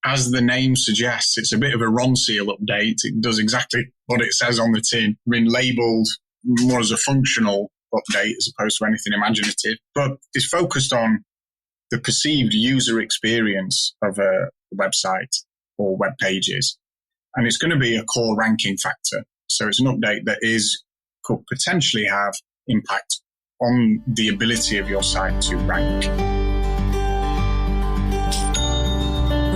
as the name suggests, it's a bit of a Ronseal update. It does exactly what it says on the tin. I mean, labelled more as a functional update as opposed to anything imaginative, but it's focused on the perceived user experience of a website or web pages. And it's going to be a core ranking factor. So it's an update that could potentially have impact on the ability of your site to rank.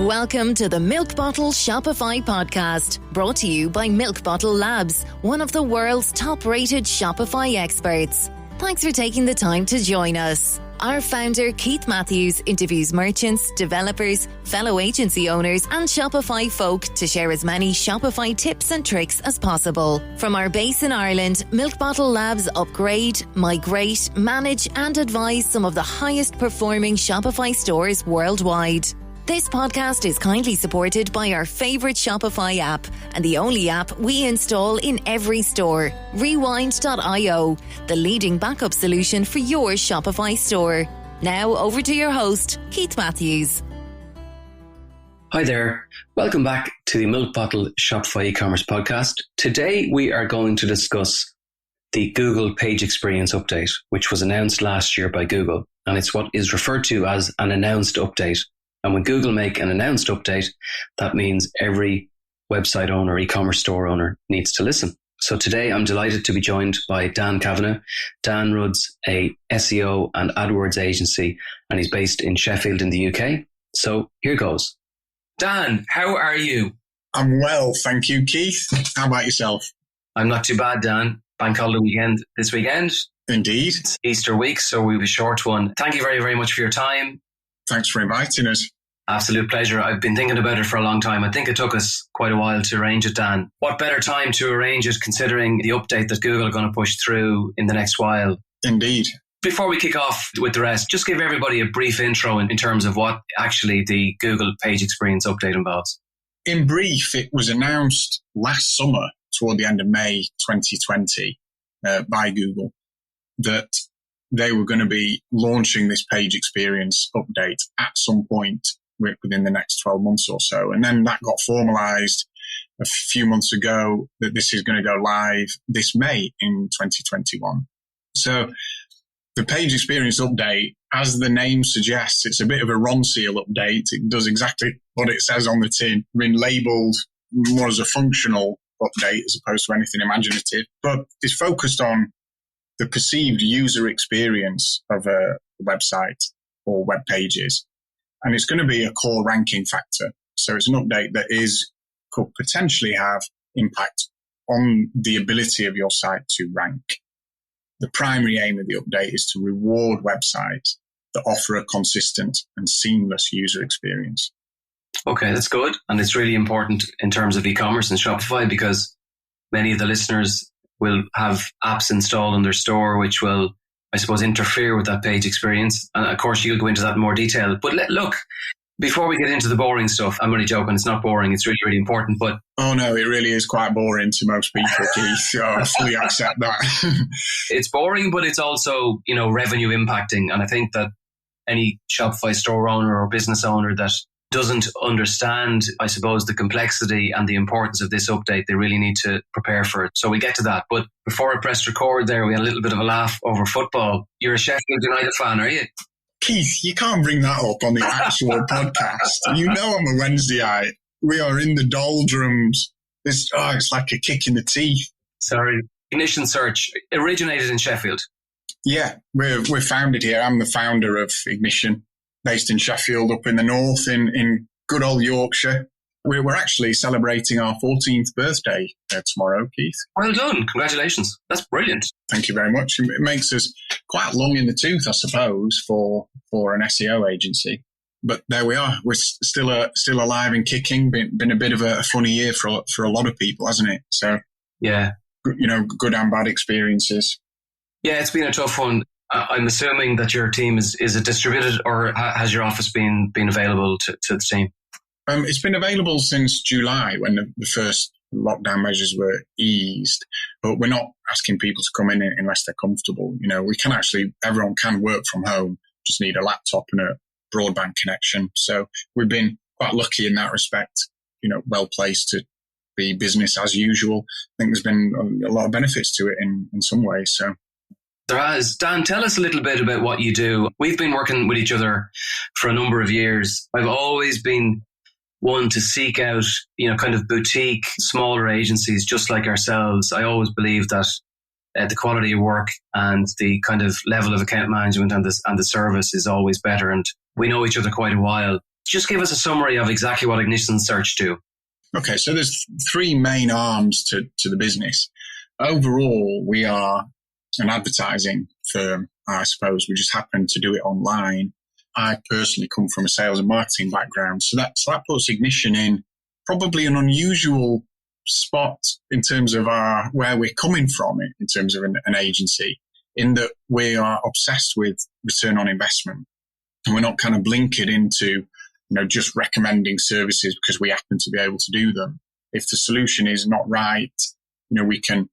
Welcome to the Milk Bottle Shopify podcast, brought to you by Milk Bottle Labs, one of the world's top-rated Shopify experts. Thanks for taking the time to join us. Our founder, Keith Matthews, interviews merchants, developers, fellow agency owners, and Shopify folk to share as many Shopify tips and tricks as possible. From our base in Ireland, Milk Bottle Labs upgrade, migrate, manage, and advise some of the highest performing Shopify stores worldwide. This podcast is kindly supported by our favourite Shopify app and the only app we install in every store, Rewind.io, the leading backup solution for your Shopify store. Now over to your host, Keith Matthews. Hi there. Welcome back to the Milk Bottle Shopify e-commerce podcast. Today we are going to discuss the Google Page Experience Update, which was announced last year by Google, and it's what is referred to as an announced update. And when Google make an announced update, that means every website owner, e-commerce store owner needs to listen. So today I'm delighted to be joined by Dan Kavanagh. Dan runs a SEO and AdWords agency, and he's based in Sheffield in the UK. So here goes. Dan, how are you? I'm well, thank you, Keith. How about yourself? I'm not too bad, Dan. Bank holiday weekend this weekend. Indeed. It's Easter week, so we have a short one. Thank you very, very much for your time. Thanks for inviting us. Absolute pleasure. I've been thinking about it for a long time. I think it took us quite a while to arrange it, Dan. What better time to arrange it considering the update that Google are going to push through in the next while? Indeed. Before we kick off with the rest, just give everybody a brief intro in terms of what actually the Google Page Experience Update involves. In brief, it was announced last summer, toward the end of May 2020, by Google, that they were going to be launching this page experience update at some point within the next 12 months or so. And then that got formalized a few months ago that this is going to go live this May in 2021. So the page experience update, as the name suggests, it's a bit of a Ronseal update. It does exactly what it says on the tin. I mean, labeled more as a functional update as opposed to anything imaginative, but it's focused on the perceived user experience of a website or web pages. And it's going to be a core ranking factor. So it's an update that could potentially have impact on the ability of your site to rank. The primary aim of the update is to reward websites that offer a consistent and seamless user experience. Okay, that's good. And it's really important in terms of e-commerce and Shopify because many of the listeners will have apps installed on their store, which will, I suppose, interfere with that page experience. And of course, you'll go into that in more detail. But look, before we get into the boring stuff, I'm only joking. It's not boring. It's really, really important. But oh no, it really is quite boring to most people, Keith. So I fully accept that. It's boring, but it's also, revenue impacting. And I think that any Shopify store owner or business owner that doesn't understand, I suppose, the complexity and the importance of this update, they really need to prepare for it. So we get to that. But before I pressed record there, we had a little bit of a laugh over football. You're a Sheffield United fan, are you? Keith, you can't bring that up on the actual podcast. You know I'm a Wednesdayite. We are in the doldrums. It's like a kick in the teeth. Sorry. Ignition Search originated in Sheffield. Yeah, we're founded here. I'm the founder of Ignition, based in Sheffield, up in the north, in good old Yorkshire. We're actually celebrating our 14th birthday tomorrow, Keith. Well done. Congratulations. That's brilliant. Thank you very much. It makes us quite long in the tooth, I suppose, for an SEO agency. But there we are. We're still alive and kicking. Been a bit of a funny year for a lot of people, hasn't it? So, yeah, good and bad experiences. Yeah, it's been a tough one. I'm assuming that your team is it distributed, or has your office been available to the team? It's been available since July when the first lockdown measures were eased, but we're not asking people to come in unless they're comfortable. Everyone can work from home, just need a laptop and a broadband connection. So we've been quite lucky in that respect, well placed to be business as usual. I think there's been a lot of benefits to it in some ways. So. There has. Dan, tell us a little bit about what you do. We've been working with each other for a number of years. I've always been one to seek out, kind of boutique, smaller agencies just like ourselves. I always believe that the quality of work and the kind of level of account management and the service is always better. And we know each other quite a while. Just give us a summary of exactly what Ignition Search do. Okay, so there's three main arms to the business. Overall, we are an advertising firm, I suppose. We just happen to do it online. I personally come from a sales and marketing background, so that puts Ignition in probably an unusual spot in terms of where we're coming from in terms of an agency, in that we are obsessed with return on investment. And we're not kind of blinkered into just recommending services because we happen to be able to do them. If the solution is not right, we can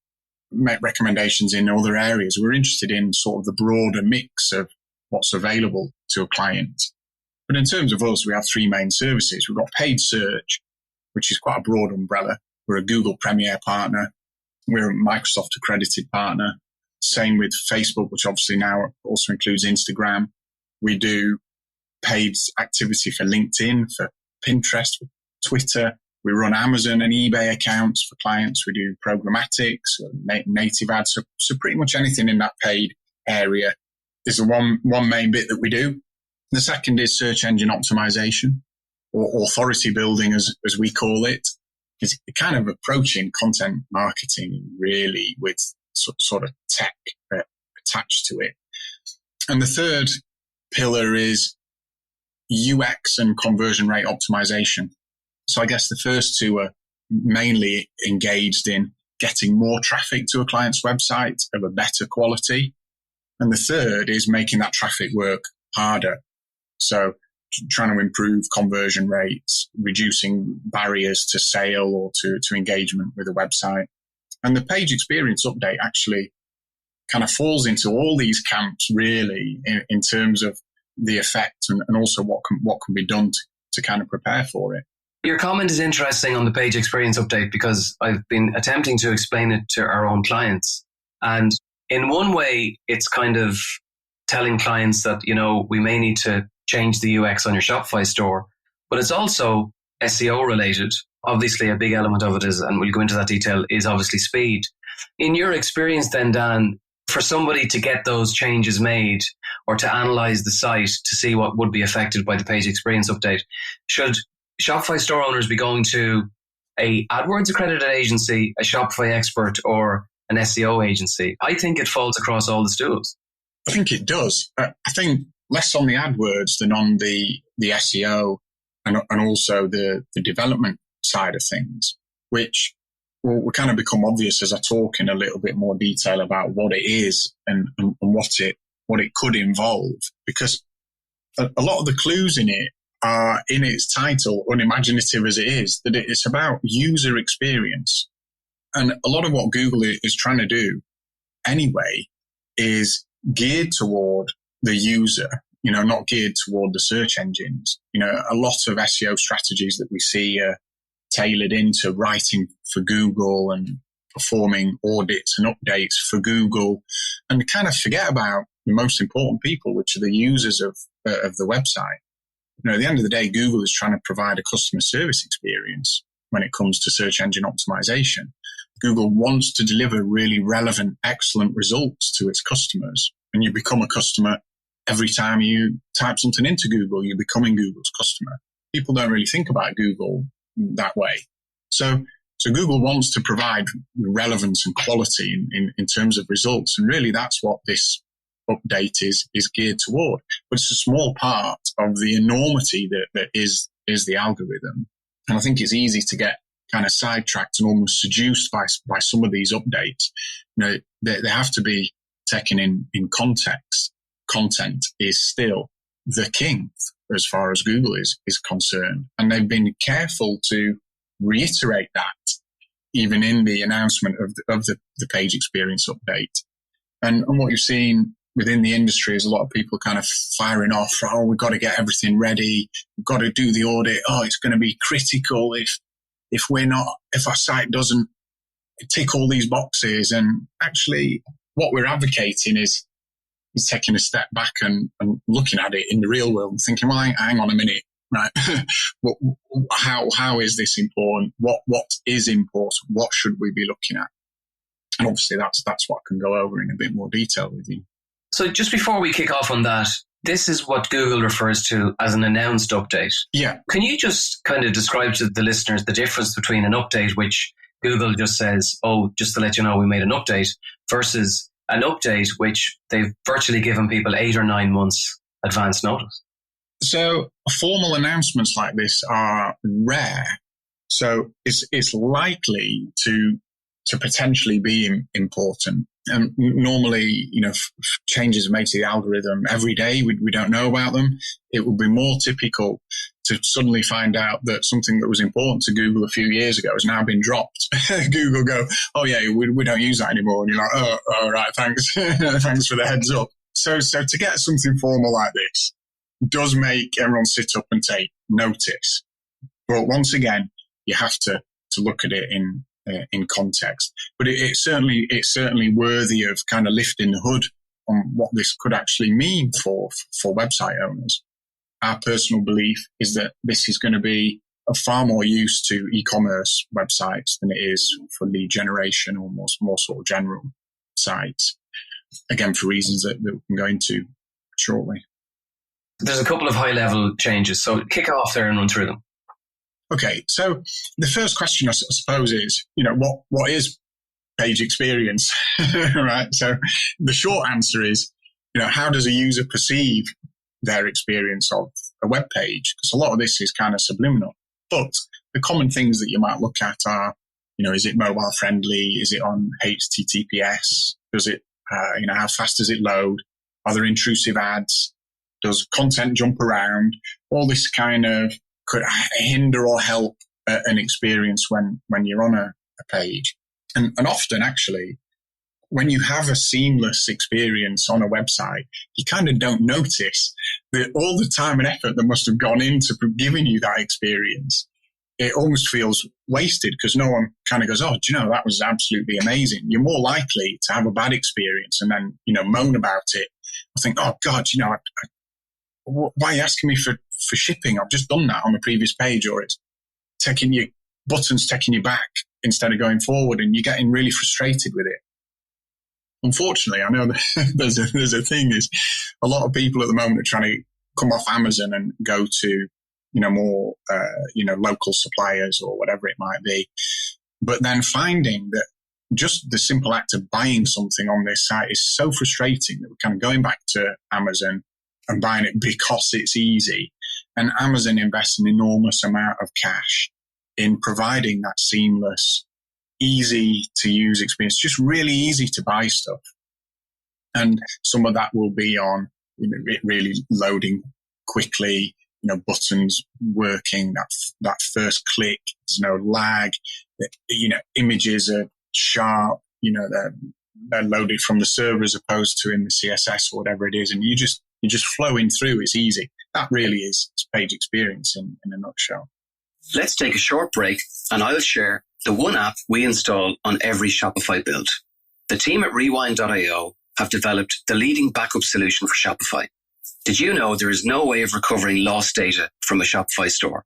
make recommendations in other areas. We're interested in sort of the broader mix of what's available to a client. But in terms of us, we have three main services. We've got paid search, which is quite a broad umbrella. We're a Google Premier partner. We're a Microsoft accredited partner. Same with Facebook, which obviously now also includes Instagram. We do paid activity for LinkedIn, for Pinterest, for Twitter. We run Amazon and eBay accounts for clients. We do programmatics, native ads. So pretty much anything in that paid area is the one main bit that we do. The second is search engine optimization, or authority building, as we call it. It's kind of approaching content marketing really with sort of tech attached to it. And the third pillar is UX and conversion rate optimization. So I guess the first two are mainly engaged in getting more traffic to a client's website of a better quality. And the third is making that traffic work harder. So trying to improve conversion rates, reducing barriers to sale or to engagement with a website. And the page experience update actually kind of falls into all these camps really in terms of the effect and also what can be done to kind of prepare for it. Your comment is interesting on the page experience update because I've been attempting to explain it to our own clients. And in one way, it's kind of telling clients that, we may need to change the UX on your Shopify store, but it's also SEO related. Obviously, a big element of it is, and we'll go into that detail, is obviously speed. In your experience then, Dan, for somebody to get those changes made or to analyze the site to see what would be affected by the page experience update, should Shopify store owners be going to a AdWords accredited agency, a Shopify expert, or an SEO agency? I think it falls across all the stools. I think it does. I think less on the AdWords than on the SEO and also the development side of things, which will kind of become obvious as I talk in a little bit more detail about what it is and what it could involve. Because a lot of the clues in it are in its title, unimaginative as it is, that it's about user experience. And a lot of what Google is trying to do anyway is geared toward the user, not geared toward the search engines. A lot of SEO strategies that we see are tailored into writing for Google and performing audits and updates for Google, and kind of forget about the most important people, which are the users of the website. At the end of the day, Google is trying to provide a customer service experience when it comes to search engine optimization. Google wants to deliver really relevant, excellent results to its customers. And you become a customer every time you type something into Google, you're becoming Google's customer. People don't really think about Google that way. So Google wants to provide relevance and quality in terms of results. And really that's what this update is geared toward. But it's a small part of the enormity that is the algorithm. And I think it's easy to get kind of sidetracked and almost seduced by some of these updates. They have to be taken in context. Content is still the king as far as Google is concerned. And they've been careful to reiterate that even in the announcement of the page experience update. And what you've seen within the industry is a lot of people kind of firing off. Oh, we've got to get everything ready. We've got to do the audit. Oh, it's going to be critical if our site doesn't tick all these boxes. And actually what we're advocating is taking a step back and looking at it in the real world and thinking, well, hang on a minute, right? How is this important? What is important? What should we be looking at? And obviously that's what I can go over in a bit more detail with you. So just before we kick off on that, this is what Google refers to as an announced update. Yeah. Can you just kind of describe to the listeners the difference between an update, which Google just says, oh, just to let you know we made an update, versus an update which they've virtually given people 8 or 9 months advance notice? So formal announcements like this are rare. So it's likely to potentially be important. And normally, changes made to the algorithm every day. We don't know about them. It would be more typical to suddenly find out that something that was important to Google a few years ago has now been dropped. Google go, oh yeah, we don't use that anymore. And you're like, oh, all right, thanks. Thanks for the heads up. So to get something formal like this does make everyone sit up and take notice. But once again, you have to look at it in context. But it's certainly worthy of kind of lifting the hood on what this could actually mean for website owners. Our personal belief is that this is going to be of far more use to e-commerce websites than it is for lead generation or more sort of general sites. Again, for reasons that we can go into shortly. There's a couple of high-level changes, so kick off there and run through them. Okay, so the first question I suppose is, what is page experience, right? So the short answer is, how does a user perceive their experience of a web page? Because a lot of this is kind of subliminal. But the common things that you might look at are, is it mobile friendly? Is it on HTTPS? Does it, how fast does it load? Are there intrusive ads? Does content jump around? All this kind of could hinder or help an experience when you're on a page. And often, actually, when you have a seamless experience on a website, you kind of don't notice that all the time and effort that must have gone into giving you that experience. It almost feels wasted because no one kind of goes, oh, that was absolutely amazing. You're more likely to have a bad experience and then, moan about it. I think, oh, God, why are you asking me for shipping? I've just done that on the previous page, or it's taking you back instead of going forward, and you're getting really frustrated with it. Unfortunately, I know that there's a thing is a lot of people at the moment are trying to come off Amazon and go to, more, local suppliers or whatever it might be. But then finding that just the simple act of buying something on this site is so frustrating that we're kind of going back to Amazon and buying it because it's easy. And Amazon invests an enormous amount of cash in providing that seamless, easy to use experience, just really easy to buy stuff. And some of that will be on, it really loading quickly, buttons working, that first click, there's no lag, images are sharp, they're loaded from the server as opposed to in the CSS or whatever it is. And you're just flowing through. It's easy. That really is page experience in a nutshell. Let's take a short break and I'll share the one app we install on every Shopify build. The team at Rewindio have developed the leading backup solution for Shopify. Did you know there is no way of recovering lost data from a Shopify store?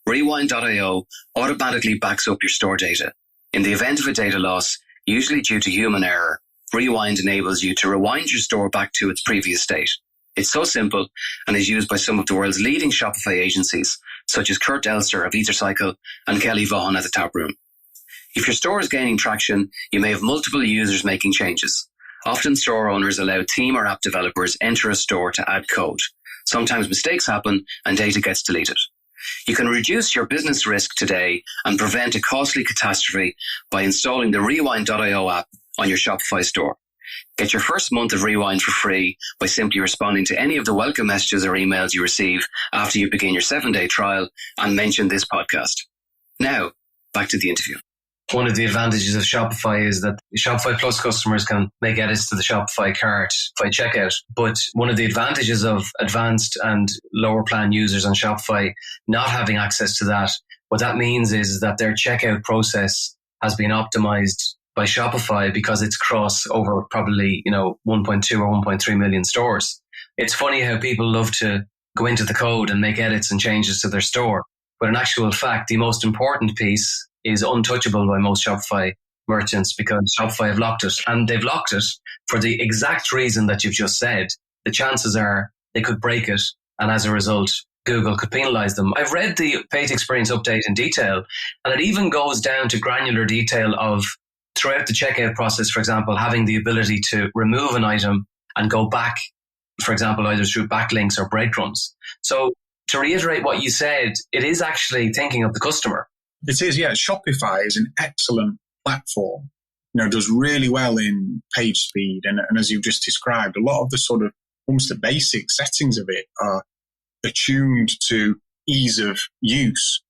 Rewindio automatically backs up your store data. In the event of a data loss, usually due to human error, Rewind enables you to rewind your store back to its previous state. It's so simple and is used by some of the world's leading Shopify agencies, such as Kurt Elster of EtherCycle and Kelly Vaughan at the Tap Room. If your store is gaining traction, you may have multiple users making changes. Often store owners allow team or app developers enter a store to add code. Sometimes mistakes happen and data gets deleted. You can reduce your business risk today and prevent a costly catastrophe by installing the Rewindio app on your Shopify store. Get your first month of Rewind for free by simply responding to any of the welcome messages or emails you receive after you begin your 7-day trial and mention this podcast. Now, back to the interview. One of the advantages of Shopify is that Shopify Plus customers can make edits to the Shopify cart by checkout. But one of the advantages of advanced and lower plan users on Shopify not having access to that, what that means is that their checkout process has been optimized by Shopify because it's cross over probably, 1.2 or 1.3 million stores. It's funny how people love to go into the code and make edits and changes to their store. But in actual fact, the most important piece is untouchable by most Shopify merchants because Shopify have locked it. And they've locked it for the exact reason that you've just said. The chances are they could break it, and as a result, Google could penalize them. I've read the page experience update in detail, and it even goes down to granular detail of throughout the checkout process, for example, having the ability to remove an item and go back, for example, either through backlinks or breadcrumbs. So to reiterate what you said, it is actually thinking of the customer. It is, yeah. Shopify is an excellent platform. Does really well in page speed. And as you've just described, a lot of the sort of almost the basic settings of it are attuned to ease of use.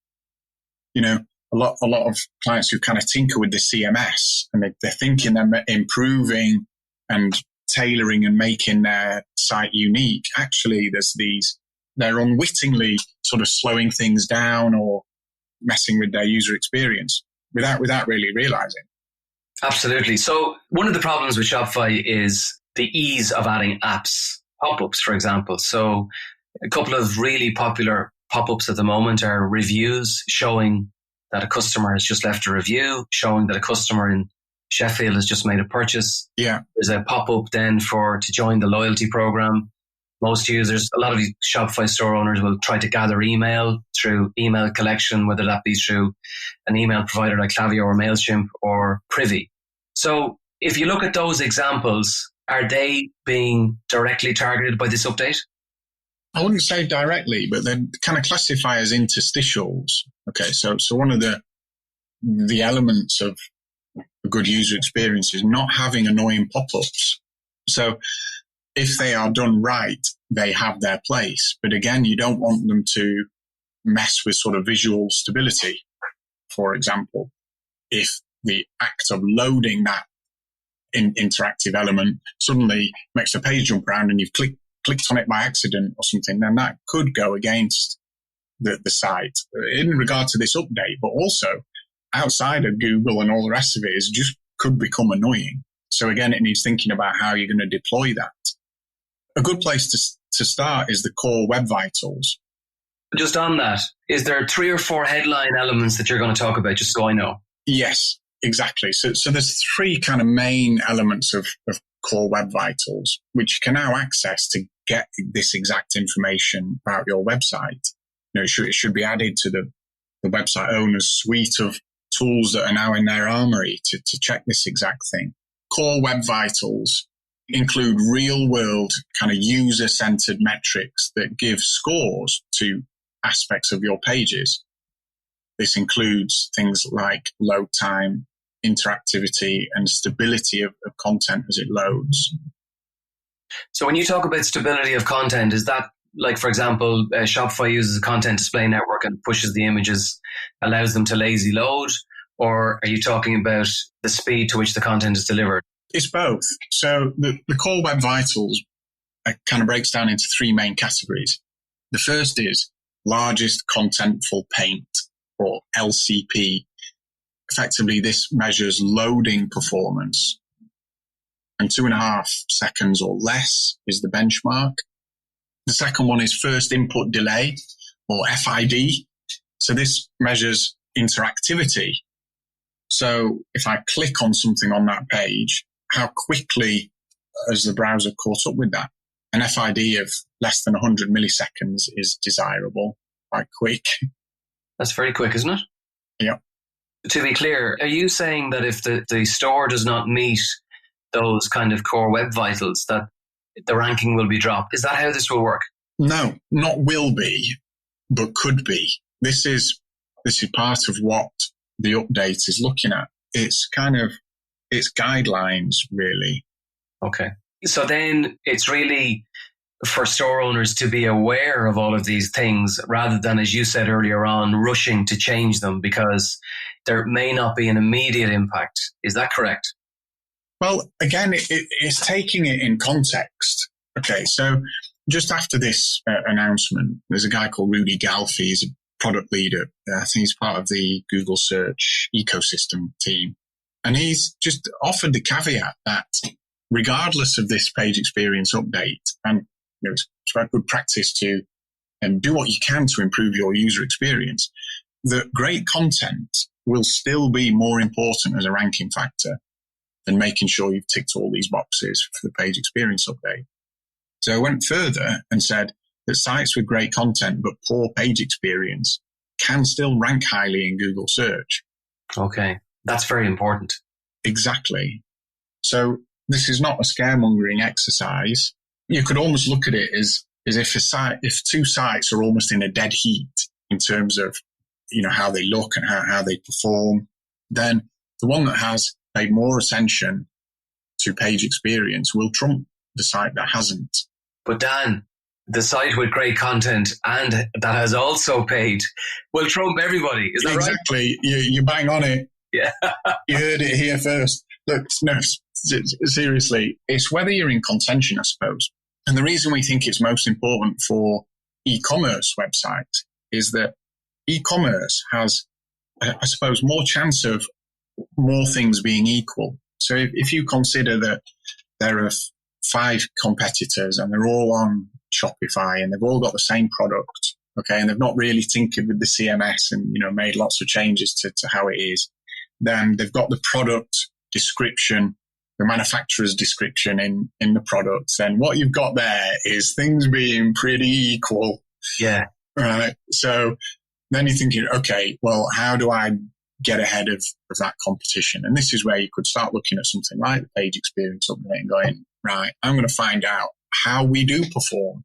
A lot of clients who kind of tinker with the CMS and they're thinking they're improving and tailoring and making their site unique. Actually, they're unwittingly sort of slowing things down or messing with their user experience without really realizing. Absolutely. So one of the problems with Shopify is the ease of adding apps, Popups, for example. So a couple of really popular pop-ups at the moment are reviews showing that a customer has just left a review, showing that a customer in Sheffield has just made a purchase. Yeah. There's a pop-up then to join the loyalty program. Most users, a lot of Shopify store owners will try to gather email through email collection, whether that be through an email provider like Klaviyo or MailChimp or Privy. So if you look at those examples, are they being directly targeted by this update? I wouldn't say directly, but they kind of classify as interstitials. Okay, so one of the elements of a good user experience is not having annoying pop-ups. So if they are done right, they have their place. But again, you don't want them to mess with sort of visual stability. For example, if the act of loading that interactive element suddenly makes the page jump around and you've clicked on it by accident or something, then that could go against the site in regard to this update, but also outside of Google and all the rest of it is just could become annoying. So again, it needs thinking about how you're going to deploy that. A good place to start is the core web vitals. Just on that, is there 3 or 4 headline elements that you're going to talk about, just so I know? Yes, exactly. So there's 3 kind of main elements of core web vitals, which you can now access to get this exact information about your website. It should be added to the website owner's suite of tools that are now in their armory to check this exact thing. Core web vitals include real-world kind of user-centered metrics that give scores to aspects of your pages. This includes things like load time, interactivity, and stability of content as it loads. So when you talk about stability of content, is that like, for example, Shopify uses a content display network and pushes the images, allows them to lazy load? Or are you talking about the speed to which the content is delivered? It's both. So the core web vitals kind of breaks down into 3 main categories. The first is largest contentful paint, or LCP. Effectively, this measures loading performance. And 2.5 seconds or less is the benchmark. The second one is first input delay, or FID. So this measures interactivity. So if I click on something on that page, how quickly has the browser caught up with that? An FID of less than 100 milliseconds is desirable, quite quick. That's very quick, isn't it? Yeah. To be clear, are you saying that if the store does not meet those kind of core web vitals, that the ranking will be dropped? Is that how this will work? No, not will be, but could be. This is part of what the update is looking at. It's guidelines, really. Okay. So then it's really for store owners to be aware of all of these things rather than, as you said earlier on, rushing to change them, because there may not be an immediate impact. Is that correct? Well, again, it's taking it in context. Okay, so just after this announcement, there's a guy called Rudy Galfi. He's a product leader. I think he's part of the Google search ecosystem team. And he's just offered the caveat that regardless of this page experience update, and it's quite good practice to do what you can to improve your user experience, that great content will still be more important as a ranking factor than making sure you've ticked all these boxes for the page experience update. So I went further and said that sites with great content but poor page experience can still rank highly in Google search. Okay, that's very important. Exactly. So this is not a scaremongering exercise. You could almost look at it as if two sites are almost in a dead heat in terms of, how they look and how they perform, then the one that has paid more attention to page experience will trump the site that hasn't. But Dan, the site with great content and that has also paid will trump everybody. Is that right? Exactly. You bang on it. Yeah. You heard it here first. Look, no, seriously, it's whether you're in contention, I suppose. And the reason we think it's most important for e-commerce websites is that e-commerce has, I suppose, more chance of more things being equal. So if you consider that there are 5 competitors and they're all on Shopify and they've all got the same product, okay, and they've not really tinkered with the CMS and, made lots of changes to how it is, then they've got the product description, the manufacturer's description in the product. And what you've got there is things being pretty equal. Yeah. Right. So then you're thinking, okay, well, how do I get ahead of that competition? And this is where you could start looking at something like the page experience update and going, right, I'm going to find out how we do perform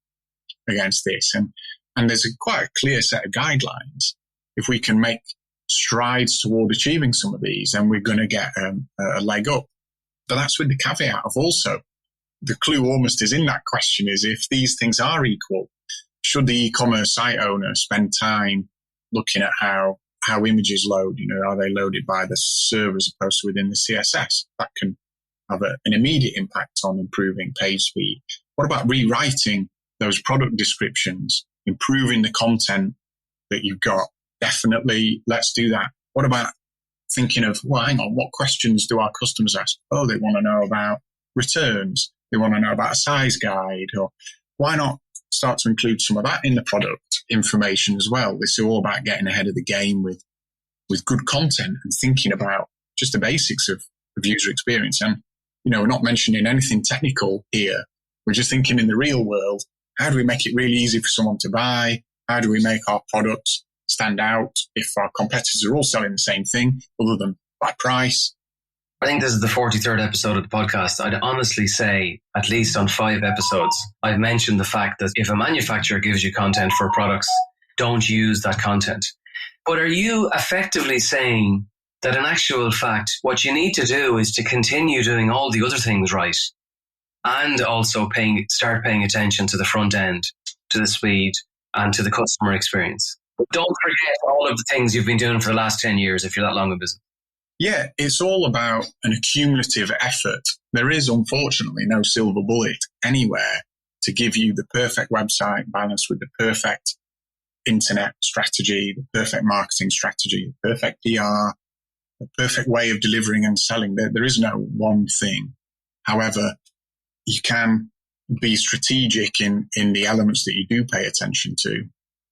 against this. And there's quite a clear set of guidelines. If we can make strides toward achieving some of these, then we're going to get a leg up. But that's with the caveat of also, the clue almost is in that question is if these things are equal, should the e-commerce site owner spend time looking at how images load? Are they loaded by the server as opposed to within the CSS? That can have an immediate impact on improving page speed. What about rewriting those product descriptions, improving the content that you've got? Definitely, let's do that. What about thinking of, well, hang on, what questions do our customers ask? Oh, they want to know about returns. They want to know about a size guide. Or why not start to include some of that in the product information as well? This is all about getting ahead of the game with good content and thinking about just the basics of user experience. And, we're not mentioning anything technical here. We're just thinking in the real world, how do we make it really easy for someone to buy? How do we make our products stand out if our competitors are all selling the same thing other than by price? I think this is the 43rd episode of the podcast. I'd honestly say, at least on 5 episodes, I've mentioned the fact that if a manufacturer gives you content for products, don't use that content. But are you effectively saying that in actual fact, what you need to do is to continue doing all the other things right and also start paying attention to the front end, to the speed and to the customer experience? But don't forget all of the things you've been doing for the last 10 years if you're that long in business. Yeah, it's all about an accumulative effort. There is, unfortunately, no silver bullet anywhere to give you the perfect website balanced with the perfect internet strategy, the perfect marketing strategy, the perfect PR, the perfect way of delivering and selling. There is no one thing. However, you can be strategic in the elements that you do pay attention to.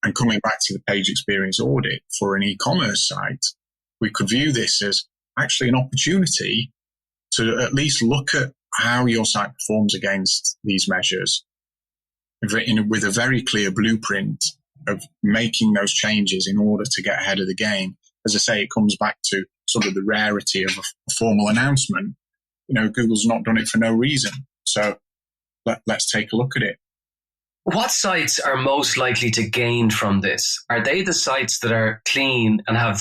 And coming back to the page experience audit for an e-commerce site, we could view this as actually an opportunity to at least look at how your site performs against these measures with a very clear blueprint of making those changes in order to get ahead of the game. As I say, it comes back to sort of the rarity of a formal announcement. Google's not done it for no reason. So let's take a look at it. What sites are most likely to gain from this? Are they the sites that are clean and have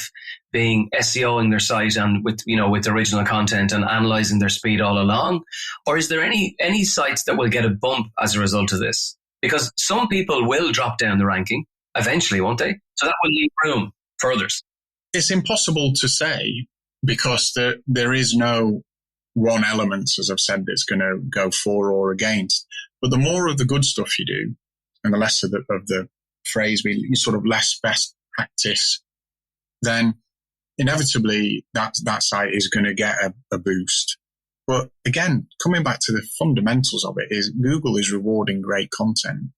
been SEOing their site and with original content and analyzing their speed all along? Or is there any sites that will get a bump as a result of this? Because some people will drop down the ranking eventually, won't they? So that will leave room for others. It's impossible to say because there is no one element, as I've said, that's going to go for or against. But the more of the good stuff you do, and the less of the phrase, sort of less best practice, then inevitably that site is going to get a boost. But again, coming back to the fundamentals of it, is Google is rewarding great content.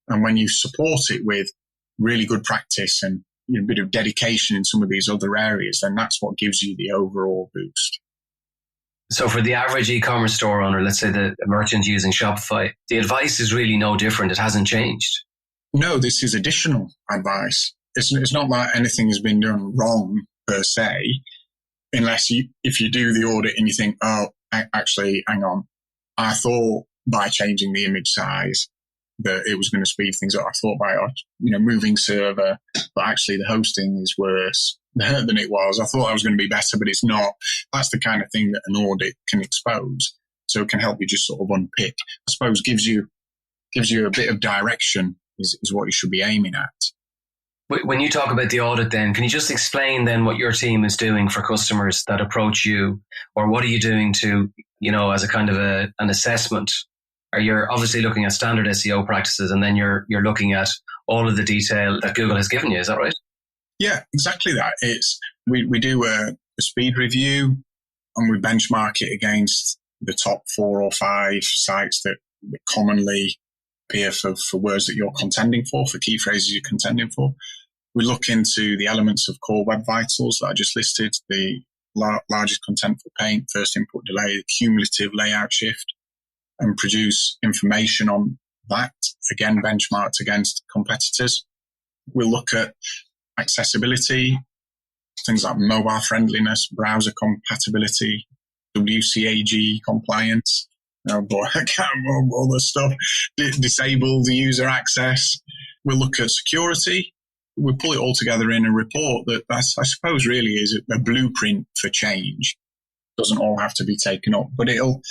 And when you support it with really good practice and a bit of dedication in some of these other areas, then that's what gives you the overall boost. So for the average e-commerce store owner, let's say the merchant using Shopify, the advice is really no different. It hasn't changed. No, this is additional advice. It's not that anything has been done wrong per se, unless if you do the audit and you think, oh, actually, hang on, I thought by changing the image size that it was going to speed things up. I thought by moving server, but actually the hosting is worse than it was. I thought I was going to be better, but it's not. That's the kind of thing that an audit can expose. So it can help you just sort of unpick. I suppose gives you a bit of direction is what you should be aiming at. When you talk about the audit then, can you just explain then what your team is doing for customers that approach you, or what are you doing to, as a kind of an assessment? Or you're obviously looking at standard SEO practices, and then you're looking at all of the detail that Google has given you. Is that right? Yeah, exactly that. We do a speed review, and we benchmark it against the top 4 or 5 sites that commonly appear for words that you're contending for key phrases you're contending for. We look into the elements of core web vitals that I just listed, the largest contentful paint, first input delay, the cumulative layout shift, and produce information on that, again, benchmarked against competitors. We'll look at accessibility, things like mobile friendliness, browser compatibility, WCAG compliance, I can't remember all this stuff, disabled user access. We'll look at security. We pull it all together in a report that I suppose really is a blueprint for change. Doesn't all have to be taken up, but it'll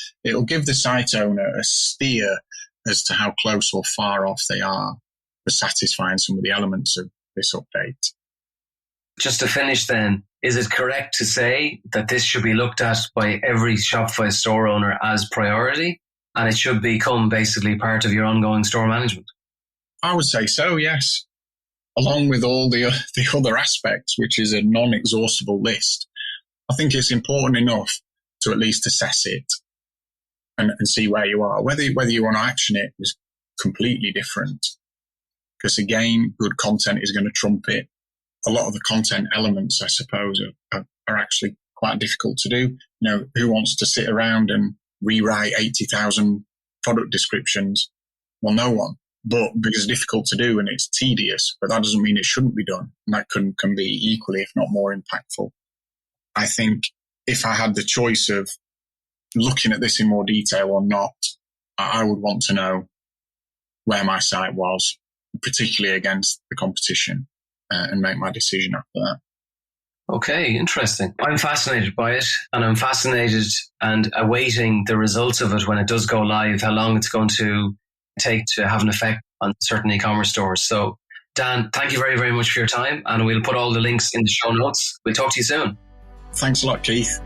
give the site owner a steer as to how close or far off they are for satisfying some of the elements of this update. Just to finish then, is it correct to say that this should be looked at by every Shopify store owner as priority, and it should become basically part of your ongoing store management? I would say so, yes. Along with all the other aspects, which is a non-exhaustible list, I think it's important enough to at least assess it and see where you are. Whether you want to action it is completely different. Because again, good content is going to trump it. A lot of the content elements, I suppose, are actually quite difficult to do. Who wants to sit around and rewrite 80,000 product descriptions? Well, no one. But because it's difficult to do and it's tedious, but that doesn't mean it shouldn't be done. And that can be equally, if not more, impactful. I think if I had the choice of looking at this in more detail or not, I would want to know where my site was, particularly against the competition, and make my decision after that. Okay, interesting. I'm fascinated by it, and I'm fascinated and awaiting the results of it when it does go live, how long it's going to take to have an effect on certain e-commerce stores. So, Dan, thank you very, very much for your time, and we'll put all the links in the show notes. We'll talk to you soon. Thanks a lot, Keith.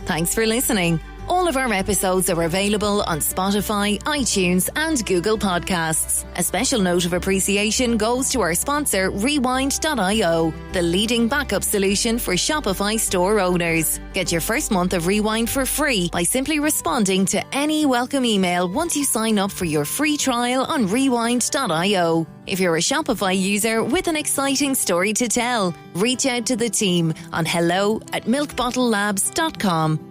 Thanks for listening. All of our episodes are available on Spotify, iTunes, and Google Podcasts. A special note of appreciation goes to our sponsor, Rewindio, the leading backup solution for Shopify store owners. Get your first month of Rewind for free by simply responding to any welcome email once you sign up for your free trial on Rewind.io. If you're a Shopify user with an exciting story to tell, reach out to the team on hello@milkbottlelabs.com.